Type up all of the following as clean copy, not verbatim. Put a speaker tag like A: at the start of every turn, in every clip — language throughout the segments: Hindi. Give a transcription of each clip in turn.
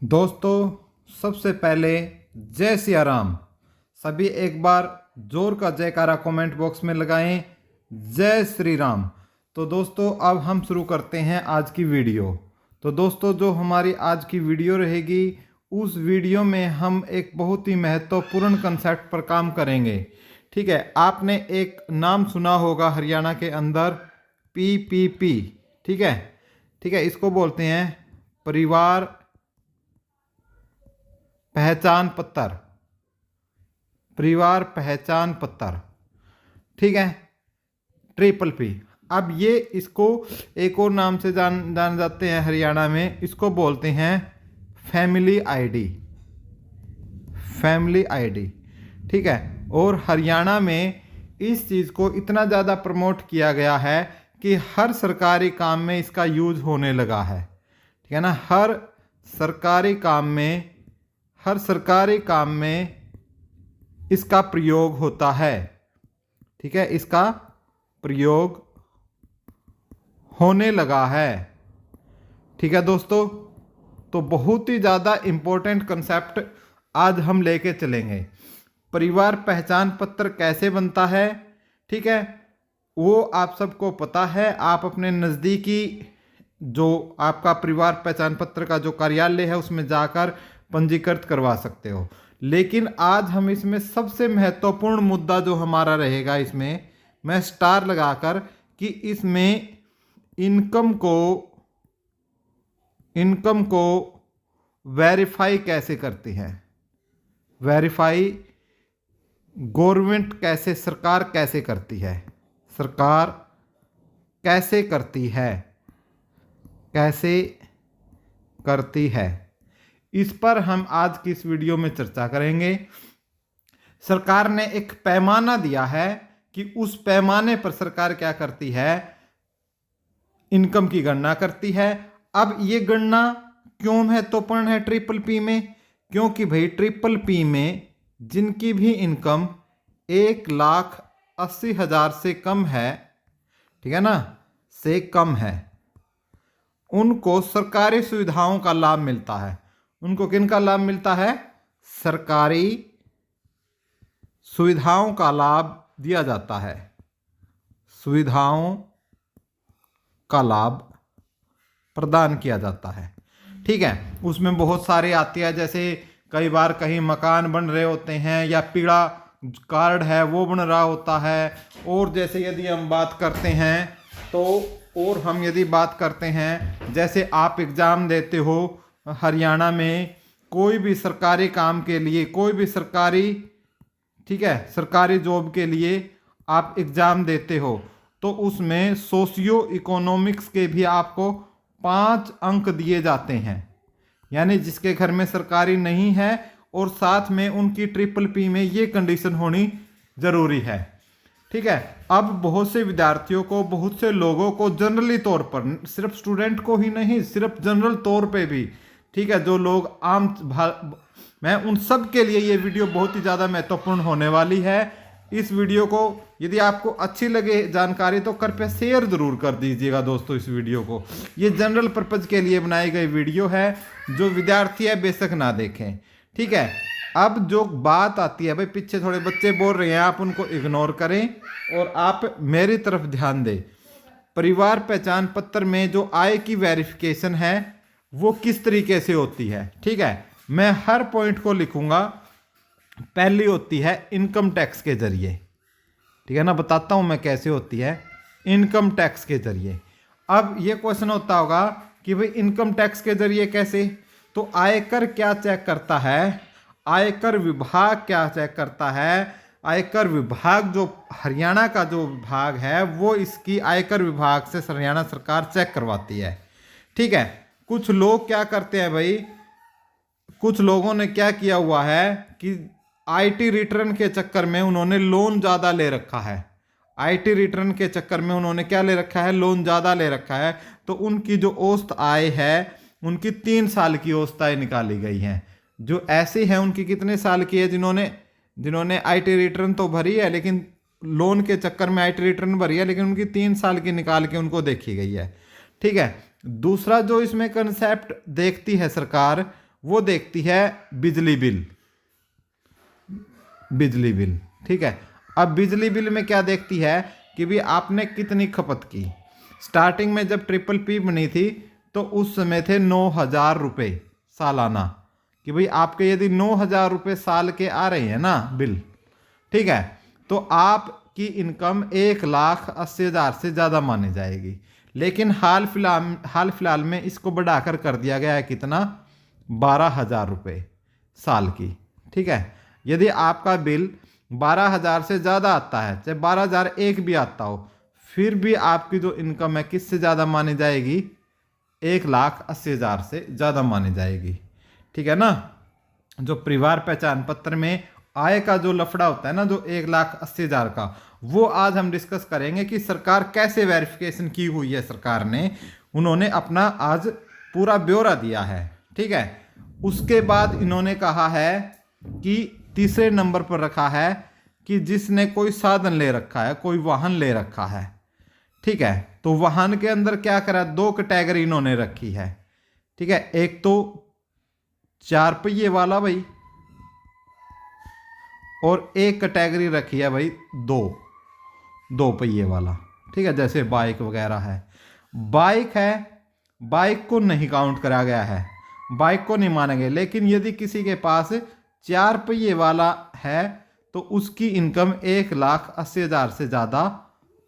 A: दोस्तों, सबसे पहले जय सिया राम। सभी एक बार जोर का जयकारा कमेंट बॉक्स में लगाएं। जय श्री राम। तो दोस्तों, अब हम शुरू करते हैं आज की वीडियो। तो दोस्तों, जो हमारी आज की वीडियो रहेगी, उस वीडियो में हम एक बहुत ही महत्वपूर्ण कंसेप्ट पर काम करेंगे। ठीक है, आपने एक नाम सुना होगा हरियाणा के अंदर, पीपीपी। ठीक है, इसको बोलते हैं परिवार पहचान पत्र। परिवार पहचान पत्र, ठीक है, ट्रिपल पी। अब ये इसको एक और नाम से जान जाते हैं हरियाणा में, इसको बोलते हैं फैमिली आईडी। फैमिली आईडी, ठीक है। और हरियाणा में इस चीज़ को इतना ज़्यादा प्रमोट किया गया है कि हर सरकारी काम में इसका यूज होने लगा है। ठीक है ना, हर सरकारी काम में इसका प्रयोग होता है। ठीक है, इसका प्रयोग होने लगा है। ठीक है दोस्तों, तो बहुत ही ज़्यादा इम्पोर्टेंट कंसेप्ट आज हम लेके चलेंगे। परिवार पहचान पत्र कैसे बनता है, ठीक है, वो आप सबको पता है। आप अपने नज़दीकी जो आपका परिवार पहचान पत्र का जो कार्यालय है उसमें जाकर पंजीकृत करवा सकते हो। लेकिन आज हम इसमें सबसे महत्वपूर्ण मुद्दा जो हमारा रहेगा, इसमें मैं स्टार लगाकर कि इसमें इनकम को वेरीफाई कैसे करती है। वेरीफाई गवर्नमेंट कैसे, सरकार कैसे करती है, सरकार कैसे करती है, इस पर हम आज की इस वीडियो में चर्चा करेंगे। सरकार ने एक पैमाना दिया है कि उस पैमाने पर सरकार क्या करती है, इनकम की गणना करती है। अब ये गणना क्यों महत्वपूर्ण है ट्रिपल पी में? क्योंकि भाई ट्रिपल पी में जिनकी भी इनकम 1,80,000 से कम है, ठीक है ना, से कम है, उनको सरकारी सुविधाओं का लाभ मिलता है। उनको किन का लाभ मिलता है? सरकारी सुविधाओं का लाभ दिया जाता है। सुविधाओं का लाभ प्रदान किया जाता है। ठीक है, उसमें बहुत सारे आती है, जैसे कई बार कहीं मकान बन रहे होते हैं या पीड़ा कार्ड है वो बन रहा होता है। और जैसे यदि हम बात करते हैं जैसे आप एग्ज़ाम देते हो हरियाणा में, कोई भी सरकारी काम के लिए, कोई भी सरकारी, ठीक है, सरकारी जॉब के लिए आप एग्ज़ाम देते हो तो उसमें सोशियो इकोनॉमिक्स के भी आपको 5 अंक दिए जाते हैं। यानी जिसके घर में सरकारी नहीं है और साथ में उनकी ट्रिपल पी में ये कंडीशन होनी ज़रूरी है। ठीक है, अब बहुत से विद्यार्थियों को, बहुत से लोगों को जनरली तौर पर, सिर्फ स्टूडेंट को ही नहीं, सिर्फ जनरल तौर पे भी, ठीक है, जो लोग मैं उन सब के लिए ये वीडियो बहुत ही ज़्यादा महत्वपूर्ण होने वाली है। इस वीडियो को यदि आपको अच्छी लगे जानकारी तो कृपया शेयर ज़रूर कर दीजिएगा दोस्तों। इस वीडियो को, ये जनरल पर्पज़ के लिए बनाई गई वीडियो है, जो विद्यार्थी है बेशक ना देखें। ठीक है, अब जो बात आती है, भाई पीछे थोड़े बच्चे बोल रहे हैं, आप उनको इग्नोर करें और आप मेरी तरफ ध्यान दें। परिवार पहचान पत्र में जो आय की वेरिफिकेशन है वो किस तरीके से होती है, ठीक है, मैं हर पॉइंट को लिखूंगा। पहली होती है इनकम टैक्स के जरिए, ठीक है ना, बताता हूं मैं कैसे होती है, इनकम टैक्स के जरिए। अब ये क्वेश्चन होता होगा कि भाई इनकम टैक्स के जरिए कैसे? तो आयकर क्या चेक करता है? आयकर विभाग क्या चेक करता है? आयकर विभाग, जो हरियाणा का जो विभाग है, वो इसकी आयकर विभाग से हरियाणा सरकार चेक करवाती है। ठीक है, कुछ लोग क्या करते हैं भाई, कुछ लोगों ने क्या किया हुआ है कि आईटी रिटर्न के चक्कर में उन्होंने लोन ज़्यादा ले रखा है। आईटी रिटर्न के चक्कर में उन्होंने क्या ले रखा है? लोन ज़्यादा ले रखा है। तो उनकी जो औसत आय है, उनकी 3 साल की औसत आय निकाली गई है। जो ऐसे हैं उनकी कितने साल की है? जिन्होंने आईटी रिटर्न तो भरी है, लेकिन लोन के चक्कर में आईटी रिटर्न भरी है, लेकिन उनकी 3 साल की निकाल के उनको देखी गई है। ठीक है, दूसरा जो इसमें कंसेप्ट देखती है सरकार, वो देखती है बिजली बिल। बिजली बिल, ठीक है। अब बिजली बिल में क्या देखती है कि भी आपने कितनी खपत की। स्टार्टिंग में जब ट्रिपल पी बनी थी तो उस समय थे 9,000 रुपये सालाना, कि भाई आपके यदि 9,000 रुपये साल के आ रहे हैं ना बिल, ठीक है, तो आपकी इनकम 1,80,000 से ज़्यादा मानी जाएगी। लेकिन हाल फिलहाल में इसको बढ़ाकर कर दिया गया है कितना, 12,000 रुपये साल की, ठीक है। यदि आपका बिल 12,000 से ज़्यादा आता है, चाहे 12,001 भी आता हो, फिर भी आपकी जो इनकम है किससे ज़्यादा मानी जाएगी, 1,80,000 से ज़्यादा मानी जाएगी, ठीक है ना। जो परिवार पहचान पत्र में आय का जो लफड़ा होता है ना, जो 1,80,000 का, वो आज हम डिस्कस करेंगे कि सरकार कैसे वेरिफिकेशन की हुई है। सरकार ने, उन्होंने अपना आज पूरा ब्यौरा दिया है, ठीक है। उसके बाद इन्होंने कहा है कि तीसरे नंबर पर रखा है कि जिसने कोई साधन ले रखा है, कोई वाहन ले रखा है, ठीक है। तो वाहन के अंदर क्या करा, 2 कैटेगरी इन्होंने रखी है, ठीक है। एक तो 4 पहिए वाला भाई, और एक कैटेगरी रखी है भाई 2 पहिए वाला, ठीक है। जैसे बाइक वगैरह है, बाइक है, बाइक को नहीं काउंट करा गया है, बाइक को नहीं मानेंगे। लेकिन यदि किसी के पास 4 पहिए वाला है तो उसकी इनकम 1,80,000 से ज़्यादा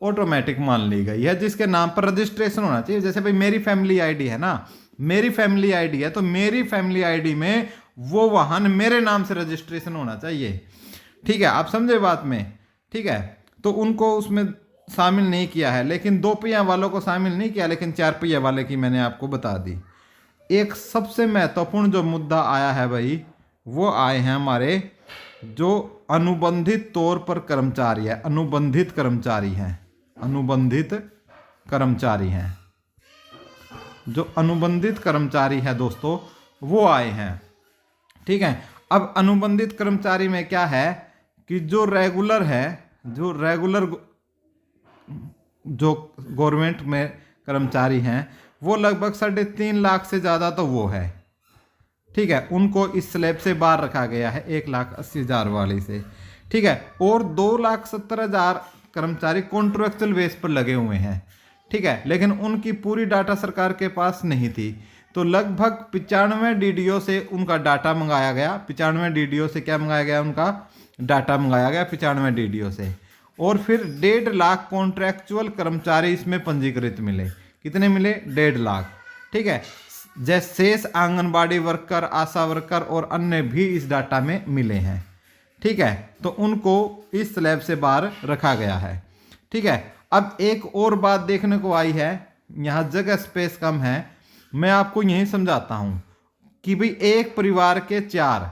A: ऑटोमेटिक मान ली गई है, जिसके नाम पर रजिस्ट्रेशन होना चाहिए। जैसे भाई मेरी फैमिली आईडी है ना, मेरी फैमिली आईडी है, तो मेरी फैमिली आईडी में वो वाहन मेरे नाम से रजिस्ट्रेशन होना चाहिए, ठीक है। आप समझे बात में, ठीक है। तो उनको उसमें शामिल नहीं किया है, लेकिन 2 पहिया वालों को शामिल नहीं किया, लेकिन 4 पहिया वाले की मैंने आपको बता दी। एक सबसे महत्वपूर्ण जो मुद्दा आया है भाई, वो आए हैं हमारे जो अनुबंधित तौर पर कर्मचारी है, अनुबंधित कर्मचारी हैं, अनुबंधित कर्मचारी हैं। जो अनुबंधित कर्मचारी है दोस्तों, वो आए हैं, ठीक है। अब अनुबंधित कर्मचारी में क्या है कि जो रेगुलर है, जो रेगुलर जो गवर्नमेंट में कर्मचारी हैं, वो लगभग 3.5 लाख से ज़्यादा तो वो है, ठीक है। उनको इस स्लैब से बाहर रखा गया है 1,80,000 वाली से, ठीक है। और 2,70,000 कर्मचारी कॉन्ट्रैक्चुअल बेस पर लगे हुए हैं, ठीक है। लेकिन उनकी पूरी डाटा सरकार के पास नहीं थी, तो लगभग 95 डीडीओ से उनका डाटा मंगाया गया। 95 डीडीओ से क्या मंगाया गया, उनका डाटा मंगाया गया 95 डीडीओ से। और फिर 1.5 लाख कॉन्ट्रैक्चुअल कर्मचारी इसमें पंजीकृत मिले। कितने मिले, 1.5 लाख, ठीक है। जैसे शेष आंगनबाड़ी वर्कर, आशा वर्कर और अन्य भी इस डाटा में मिले हैं, ठीक है। तो उनको इस स्लैब से बाहर रखा गया है, ठीक है। अब एक और बात देखने को आई है, यहाँ जगह स्पेस कम है, मैं आपको यही समझाता हूँ कि भाई एक परिवार के 4,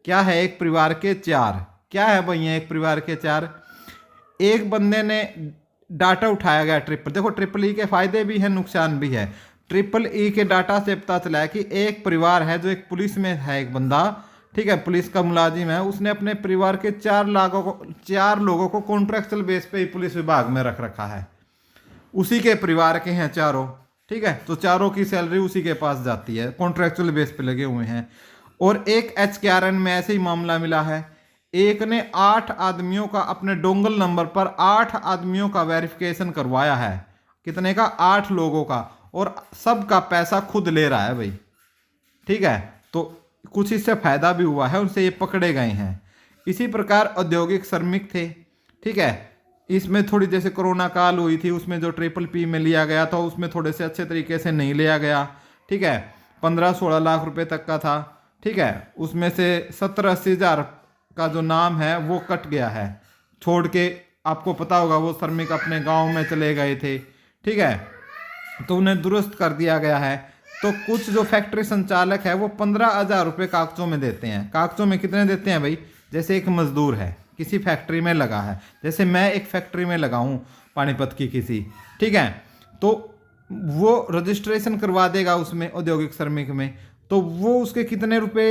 A: क्या है, एक परिवार के 4 क्या है भैया, एक परिवार के 4। एक बंदे ने डाटा उठाया गया ट्रिपल, देखो ट्रिपल ई के फायदे भी हैं, नुकसान भी है। ट्रिपल ई के डाटा से पता चला है कि एक परिवार है जो एक पुलिस में है, एक बंदा, ठीक है, पुलिस का मुलाजिम है, उसने अपने परिवार के 4 लोगों को कॉन्ट्रैक्चुअल बेस पे ही पुलिस विभाग में रख रखा है। उसी के परिवार के हैं चारों, ठीक है। तो चारों की सैलरी उसी के पास जाती है, कॉन्ट्रैक्चुअल बेस पे लगे हुए हैं। और एक HKRN में ऐसे ही मामला मिला है, एक ने 8 आदमियों का अपने डोंगल नंबर पर 8 आदमियों का वेरिफिकेशन करवाया है। कितने का, 8 लोगों का, और सबका पैसा खुद ले रहा है भाई, ठीक है। तो कुछ इससे फायदा भी हुआ है, उनसे ये पकड़े गए हैं। इसी प्रकार औद्योगिक श्रमिक थे, ठीक है। इसमें थोड़ी जैसे कोरोना काल हुई थी, उसमें जो ट्रिपल पी में लिया गया था उसमें थोड़े से अच्छे तरीके से नहीं लिया गया, ठीक है। 15-16 लाख रुपए तक का था, ठीक है। उसमें से 70-80 हज़ार का जो नाम है वो कट गया है, छोड़ के आपको पता होगा वो श्रमिक अपने गांव में चले गए थे, ठीक है। तो उन्हें दुरुस्त कर दिया गया है। तो कुछ जो फैक्ट्री संचालक है वो 15,000 रुपये कागजों में देते हैं। कागजों में कितने देते हैं भाई, जैसे एक मजदूर है किसी फैक्ट्री में लगा है, जैसे मैं एक फैक्ट्री में लगा हूँ पानीपत की किसी, ठीक है। तो वो रजिस्ट्रेशन करवा देगा उसमें औद्योगिक श्रमिक में, तो वो उसके कितने रुपए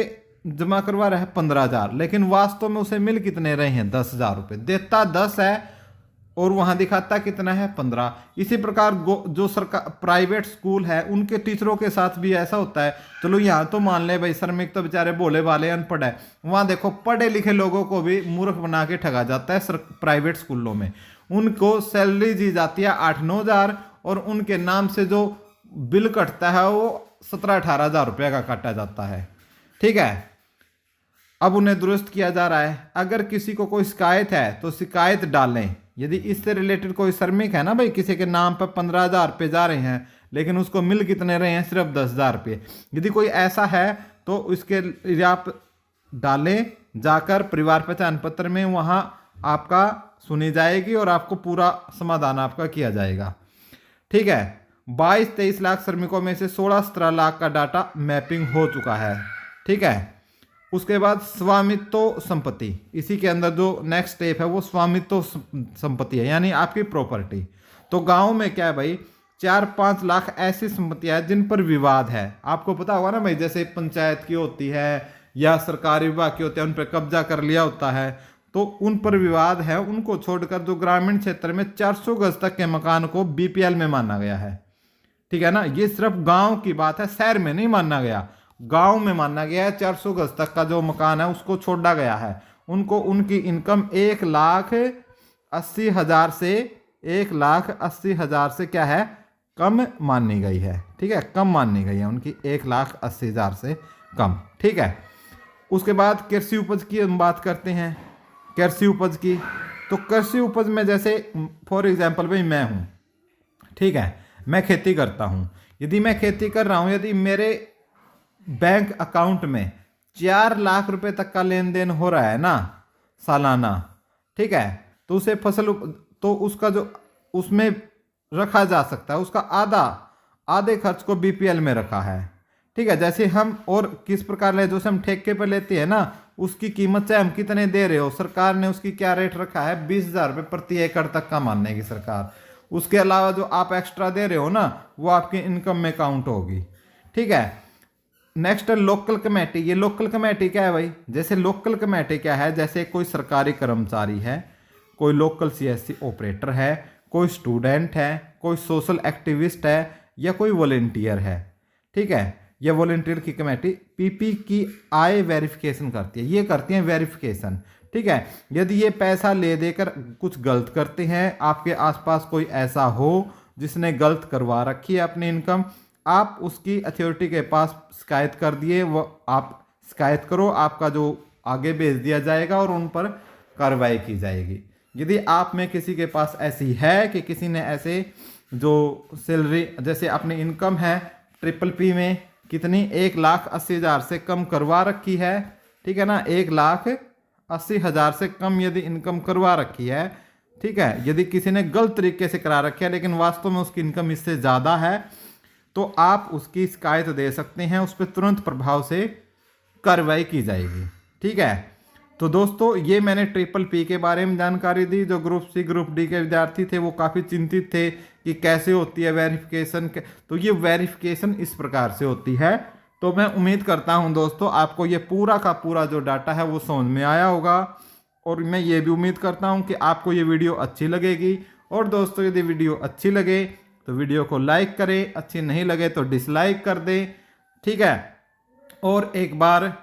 A: जमा करवा रहा है, 15,000, लेकिन वास्तव में उसे मिल कितने रहे हैं, 10,000 रुपये। देता 10 है और वहाँ दिखाता कितना है 15। इसी प्रकार जो सरकार प्राइवेट स्कूल है उनके टीचरों के साथ भी ऐसा होता है। चलो यहाँ तो मान ले भाई श्रमिक तो बेचारे भोले भाले अनपढ़ है, वहाँ देखो पढ़े लिखे लोगों को भी मूर्ख बना के ठगा जाता है प्राइवेट स्कूलों में। उनको सैलरी दी जाती है 8-9 हज़ार और उनके नाम से जो बिल कटता है वो 17-18 हज़ार रुपये का काटा जाता है। ठीक है, अब उन्हें दुरुस्त किया जा रहा है। अगर किसी को कोई शिकायत है तो शिकायत डालें। यदि इससे रिलेटेड कोई श्रमिक है ना भाई, किसी के नाम पर 15,000 रुपये जा रहे हैं लेकिन उसको मिल कितने रहे हैं, सिर्फ 10,000 रुपये। यदि कोई ऐसा है तो उसके लिए आप डालें जाकर परिवार पहचान पत्र में, वहाँ आपका सुनी जाएगी और आपको पूरा समाधान आपका किया जाएगा। ठीक है, 22-23 लाख श्रमिकों में से 16-17 लाख का डाटा मैपिंग हो चुका है। ठीक है, उसके बाद स्वामित्व संपत्ति, इसी के अंदर जो नेक्स्ट स्टेप है वो स्वामित्व संपत्ति है, यानी आपकी प्रॉपर्टी। तो गांव में क्या है भाई, 4-5 लाख ऐसी संपत्तियां हैं जिन पर विवाद है। आपको पता होगा ना भाई, जैसे पंचायत की होती है या सरकारी विभाग की होती है, उन पर कब्जा कर लिया होता है, तो उन पर विवाद है। उनको छोड़कर जो ग्रामीण क्षेत्र में 400 गज तक के मकान को BPL में माना गया है। ठीक है ना, ये सिर्फ गाँव की बात है, शहर में नहीं माना गया, गांव में माना गया है। 400 गज तक का जो मकान है उसको छोड़ा गया है। उनको उनकी इनकम 1,80,000 से 1,80,000 से क्या है, कम मानी गई है। ठीक है, कम मानी गई है उनकी, 1,80,000 से कम। ठीक है, उसके बाद कृषि उपज की हम बात करते हैं। कृषि उपज की, तो कृषि उपज में जैसे फॉर एग्जाम्पल भाई मैं हूँ, ठीक है, मैं खेती करता हूँ। यदि मैं खेती कर रहा हूँ, यदि मेरे बैंक अकाउंट में 4 लाख रुपए तक का लेन देन हो रहा है ना सालाना, ठीक है, तो उसे फसल, तो उसका जो उसमें रखा जा सकता है, उसका आधे खर्च को BPL में रखा है। ठीक है, जैसे हम और किस प्रकार ले, जैसे हम ठेके पर लेते हैं ना, उसकी कीमत चाहे हम कितने दे रहे हो, सरकार ने उसकी क्या रेट रखा है, 20,000 रुपये प्रति एकड़ तक का मानेगी सरकार। उसके अलावा जो आप एक्स्ट्रा दे रहे हो ना, वो आपकी इनकम में काउंट होगी। ठीक है, नेक्स्ट है लोकल कमेटी। ये लोकल कमेटी क्या है भाई, जैसे लोकल कमेटी क्या है, जैसे कोई सरकारी कर्मचारी है, कोई लोकल CSC ऑपरेटर है, कोई स्टूडेंट है, कोई सोशल एक्टिविस्ट है या कोई वॉलेंटियर है। ठीक है, ये वॉलेंटियर की कमेटी PP की आय वेरिफिकेशन करती है, ये करती है वेरिफिकेशन। ठीक है, यदि ये पैसा ले देकर कुछ गलत करते हैं, आपके आसपास कोई ऐसा हो जिसने गलत करवा रखी है अपनी इनकम, आप उसकी अथॉरिटी के पास शिकायत कर दिए, वो आप शिकायत करो, आपका जो आगे भेज दिया जाएगा और उन पर कार्रवाई की जाएगी। यदि आप में किसी के पास ऐसी है कि किसी ने ऐसे जो सैलरी, जैसे अपनी इनकम है PPP में कितनी 1,80,000 से कम करवा रखी है, ठीक है ना, 1,80,000 से कम यदि इनकम करवा रखी है, ठीक है, यदि किसी ने गलत तरीके से करा रखी है लेकिन वास्तव में उसकी इनकम इससे ज़्यादा है, तो आप उसकी शिकायत दे सकते हैं, उस पर तुरंत प्रभाव से कार्रवाई की जाएगी। ठीक है, तो दोस्तों ये मैंने PPP के बारे में जानकारी दी। जो ग्रुप C ग्रुप D के विद्यार्थी थे वो काफ़ी चिंतित थे कि कैसे होती है वेरिफिकेशन, तो ये वेरिफिकेशन इस प्रकार से होती है। तो मैं उम्मीद करता हूं दोस्तों आपको ये पूरा का पूरा जो डाटा है वो समझ में आया होगा, और मैं ये भी उम्मीद करता हूं कि आपको ये वीडियो अच्छी लगेगी। और दोस्तों यदि वीडियो अच्छी लगे तो वीडियो को लाइक करें, अच्छी नहीं लगे तो डिसलाइक कर दें। ठीक है, और एक बार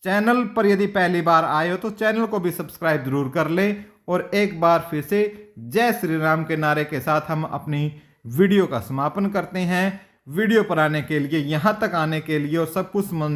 A: चैनल पर यदि पहली बार आए हो तो चैनल को भी सब्सक्राइब जरूर कर लें। और एक बार फिर से जय श्री राम के नारे के साथ हम अपनी वीडियो का समापन करते हैं। वीडियो पर आने के लिए, यहाँ तक आने के लिए और सब कुछ समझने